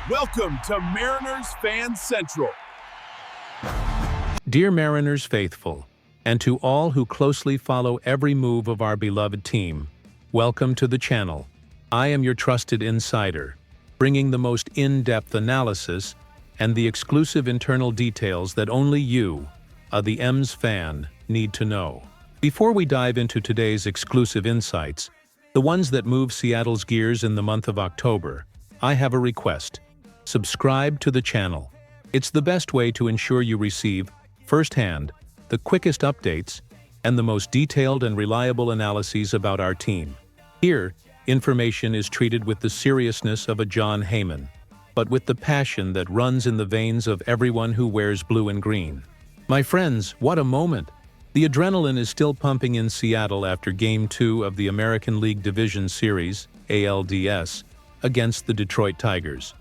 Welcome to Mariners Fan Central. Dear Mariners faithful, and to all who closely follow every move of our beloved team, welcome to the channel. I am your trusted insider, bringing the most in-depth analysis and the exclusive internal details that only you, the M's fan, need to know. Before we dive into today's exclusive insights, the ones that move Seattle's gears in the month of October, I have a request. Subscribe to the channel. It's the best way to ensure you receive, firsthand, the quickest updates and the most detailed and reliable analyses about our team. Here, information is treated with the seriousness of a John Heyman, but with the passion that runs in the veins of everyone who wears blue and green. My friends, what a moment! The adrenaline is still pumping in Seattle after Game 2 of the American League Division Series, ALDS, against the Detroit Tigers.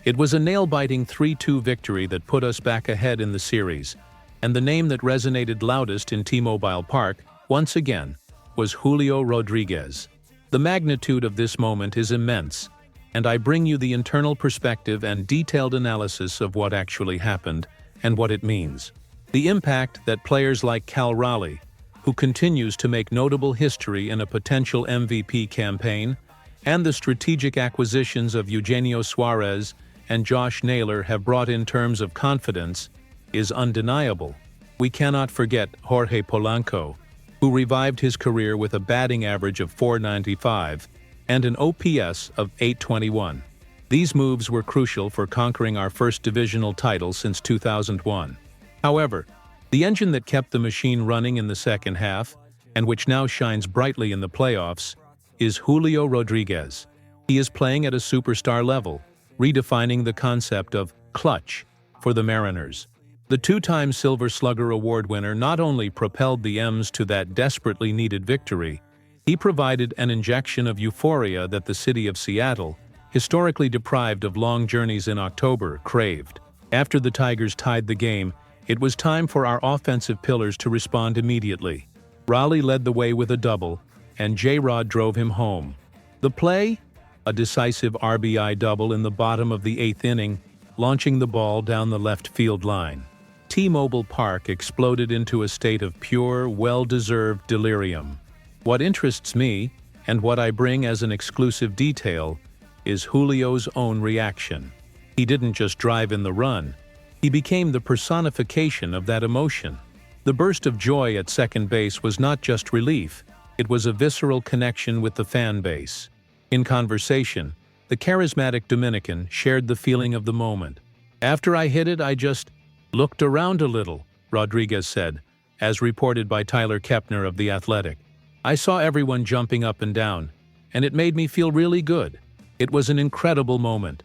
It was a nail-biting 3-2 victory that put us back ahead in the series, and the name that resonated loudest in T-Mobile Park, once again, was Julio Rodriguez. The magnitude of this moment is immense, and I bring you the internal perspective and detailed analysis of what actually happened and what it means. The impact that players like Cal Raleigh, who continues to make notable history in a potential MVP campaign, and the strategic acquisitions of Eugenio Suarez and Josh Naylor have brought in terms of confidence, is undeniable. We cannot forget Jorge Polanco, who revived his career with a batting average of .495 and an OPS of .821. These moves were crucial for conquering our first divisional title since 2001. However, the engine that kept the machine running in the second half, and which now shines brightly in the playoffs, is Julio Rodriguez. He is playing at a superstar level, redefining the concept of clutch for the Mariners. The two-time Silver Slugger Award winner not only propelled the M's to that desperately needed victory, he provided an injection of euphoria that the city of Seattle, historically deprived of long journeys in October, craved. After the Tigers tied the game, it was time for our offensive pillars to respond immediately. Raleigh led the way with a double, and J-Rod drove him home. The play? A decisive RBI double in the bottom of the 8th inning, launching the ball down the left field line. T-Mobile Park exploded into a state of pure, well-deserved delirium. What interests me, and what I bring as an exclusive detail, is Julio's own reaction. He didn't just drive in the run, he became the personification of that emotion. The burst of joy at second base was not just relief, it was a visceral connection with the fan base. In conversation, the charismatic Dominican shared the feeling of the moment. "After I hit it, I just looked around a little," Rodriguez said, as reported by Tyler Kepner of The Athletic. "I saw everyone jumping up and down, and it made me feel really good. It was an incredible moment."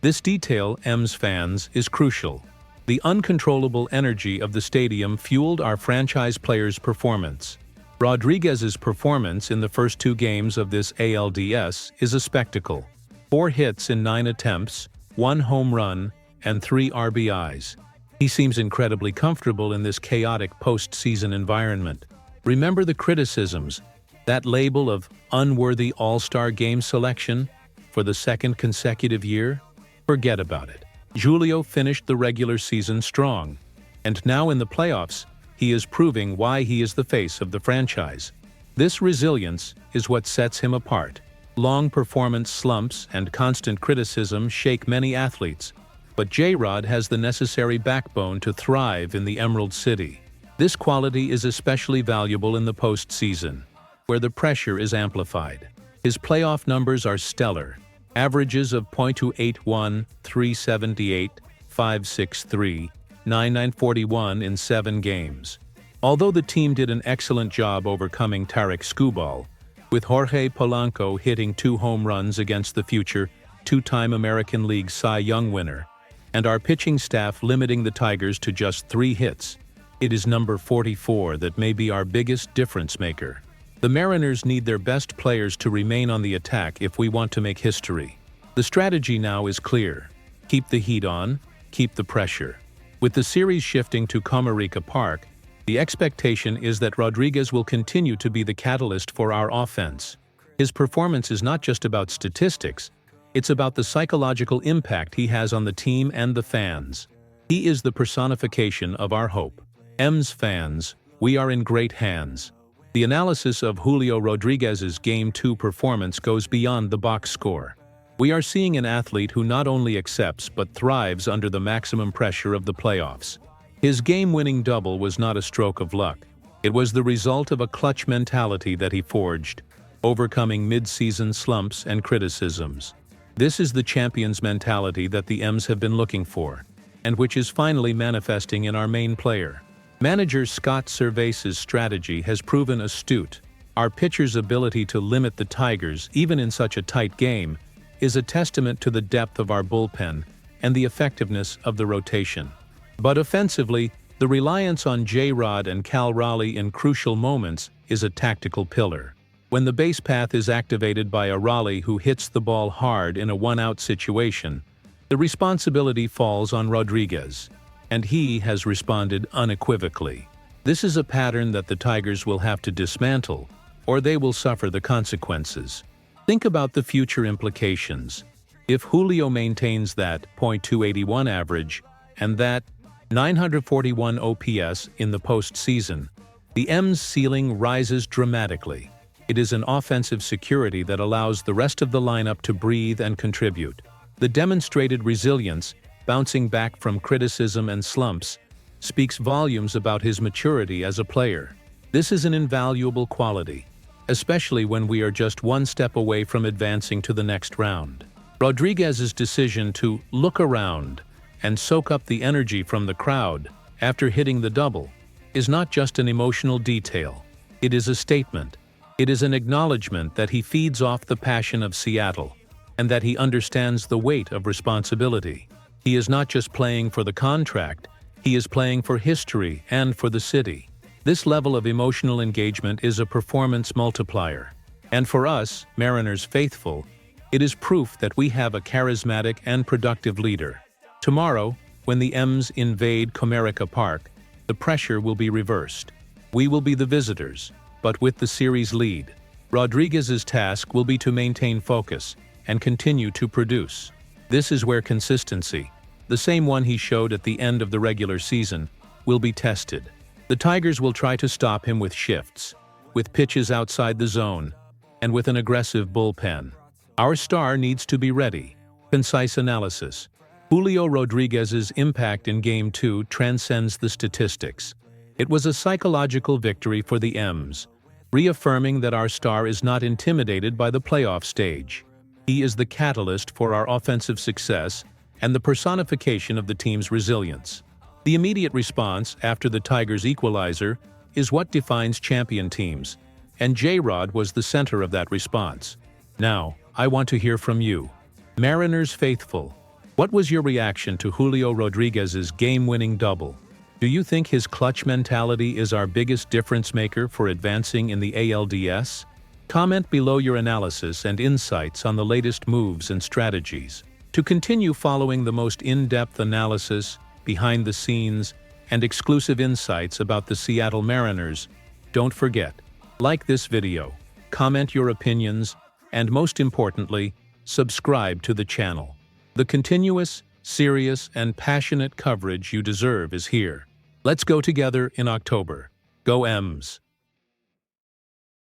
This detail, M's fans, is crucial. The uncontrollable energy of the stadium fueled our franchise players' performance. Rodriguez's performance in the first 2 games of this ALDS is a spectacle. 4 hits in 9 attempts, 1 home run, and 3 RBIs. He seems incredibly comfortable in this chaotic postseason environment. Remember the criticisms, that label of unworthy All-Star game selection for the 2nd consecutive year? Forget about it. Julio finished the regular season strong, and now in the playoffs, he is proving why he is the face of the franchise. This resilience is what sets him apart. Long performance slumps and constant criticism shake many athletes, but J-Rod has the necessary backbone to thrive in the Emerald City. This quality is especially valuable in the postseason, where the pressure is amplified. His playoff numbers are stellar. Averages of .281, 378, 563, 9941 in 7 games. Although the team did an excellent job overcoming Tarik Skubal, with Jorge Polanco hitting 2 home runs against the future 2-time American League Cy Young winner, and our pitching staff limiting the Tigers to just 3 hits, it is number 44 that may be our biggest difference maker. The Mariners need their best players to remain on the attack if we want to make history. The strategy now is clear. Keep the heat on, keep the pressure. With the series shifting to Comerica Park, the expectation is that Rodriguez will continue to be the catalyst for our offense. His performance is not just about statistics, It's about the psychological impact he has on the team and the fans. He is the personification of our hope. M's fans, we are in great hands. The analysis of Julio Rodriguez's Game 2 performance goes beyond the box score. We are seeing an athlete who not only accepts but thrives under the maximum pressure of the playoffs. His game-winning double was not a stroke of luck. It was the result of a clutch mentality that he forged, overcoming mid-season slumps and criticisms. This is the champion's mentality that the M's have been looking for, and which is finally manifesting in our main player. Manager Scott Servais's strategy has proven astute. Our pitcher's ability to limit the Tigers, even in such a tight game, is a testament to the depth of our bullpen and the effectiveness of the rotation. But offensively, the reliance on J-Rod and Cal Raleigh in crucial moments is a tactical pillar. When the base path is activated by a Raleigh who hits the ball hard in a one-out situation, the responsibility falls on Rodriguez, and he has responded unequivocally. This is a pattern that the Tigers will have to dismantle, or they will suffer the consequences. Think about the future implications. If Julio maintains that .281 average and that 941 OPS in the postseason, the M's ceiling rises dramatically. It is an offensive security that allows the rest of the lineup to breathe and contribute. The demonstrated resilience, bouncing back from criticism and slumps, speaks volumes about his maturity as a player. This is an invaluable quality, especially when we are just one step away from advancing to the next round. Rodriguez's decision to look around and soak up the energy from the crowd after hitting the double is not just an emotional detail. It is a statement. It is an acknowledgement that he feeds off the passion of Seattle and that he understands the weight of responsibility. He is not just playing for the contract, he is playing for history and for the city. This level of emotional engagement is a performance multiplier. And for us, Mariners faithful, it is proof that we have a charismatic and productive leader. Tomorrow, when the M's invade Comerica Park, the pressure will be reversed. We will be the visitors, but with the series lead. Rodriguez's task will be to maintain focus and continue to produce. This is where consistency, the same one he showed at the end of the regular season, will be tested. The Tigers will try to stop him with shifts, with pitches outside the zone, and with an aggressive bullpen. Our star needs to be ready. Concise analysis. Julio Rodriguez's impact in Game 2 transcends the statistics. It was a psychological victory for the M's, reaffirming that our star is not intimidated by the playoff stage. He is the catalyst for our offensive success and the personification of the team's resilience. The immediate response after the Tigers' equalizer is what defines champion teams, and J-Rod was the center of that response. Now, I want to hear from you. Mariners faithful, what was your reaction to Julio Rodriguez's game-winning double? Do you think his clutch mentality is our biggest difference maker for advancing in the ALDS? Comment below your analysis and insights on the latest moves and strategies. To continue following the most in-depth analysis, behind the scenes, and exclusive insights about the Seattle Mariners, don't forget, like this video, comment your opinions, and most importantly, subscribe to the channel. The continuous, serious, and passionate coverage you deserve is here. Let's go together in October. Go M's!